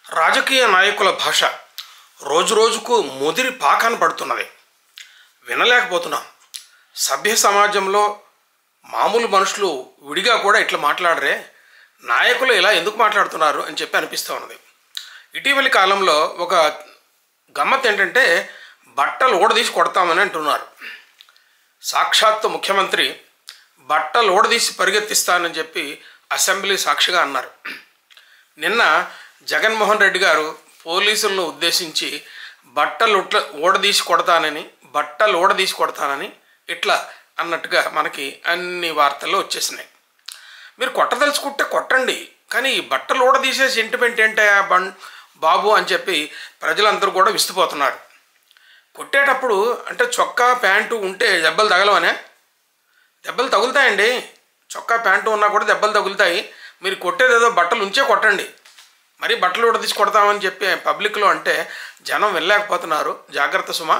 రాజకీయ నాయకుల భాష రోజు రోజుకు ముదిరి పాకాన పడుతున్నది. వినలేకపోతున్నాం. సభ్య సమాజంలో మామూలు మనుషులు విడిగా కూడా ఇట్లా మాట్లాడరే, నాయకులు ఇలా ఎందుకు మాట్లాడుతున్నారు అని చెప్పి అనిపిస్తూ ఉన్నది. ఇటీవలి కాలంలో ఒక గమ్మత్ ఏంటంటే బట్టలు ఊడదీసి కొడతామని అంటున్నారు. సాక్షాత్తు ముఖ్యమంత్రి బట్టలు ఊడదీసి పరిగెత్తిస్తానని చెప్పి అసెంబ్లీ సాక్షిగా అన్నారు. నిన్న జగన్మోహన్ రెడ్డి గారు పోలీసులను ఉద్దేశించి బట్టలు ఊడదీసి కొడతానని ఇట్లా అన్నట్టుగా మనకి అన్ని వార్తల్లో వచ్చేసినాయి. మీరు కొట్టదలుచుకుంటే కొట్టండి, కానీ ఈ బట్టలు ఊడదీసే సెంటిమెంట్ ఏంటా బాబు అని చెప్పి ప్రజలందరూ కూడా విస్తుపోతున్నారు. కొట్టేటప్పుడు అంటే చొక్కా ప్యాంటు ఉంటే దెబ్బలు తగలవనే? దెబ్బలు తగులుతాయండి. చొక్కా ప్యాంటు ఉన్నా కూడా దెబ్బలు తగులుతాయి. మీరు కొట్టేదేదో బట్టలు ఉంచే కొట్టండి. మరి బట్టలు ఊడదీసి కొడతామని చెప్పి పబ్లిక్లో అంటే జనం వెళ్ళలేకపోతున్నారు. జాగ్రత్త సుమా.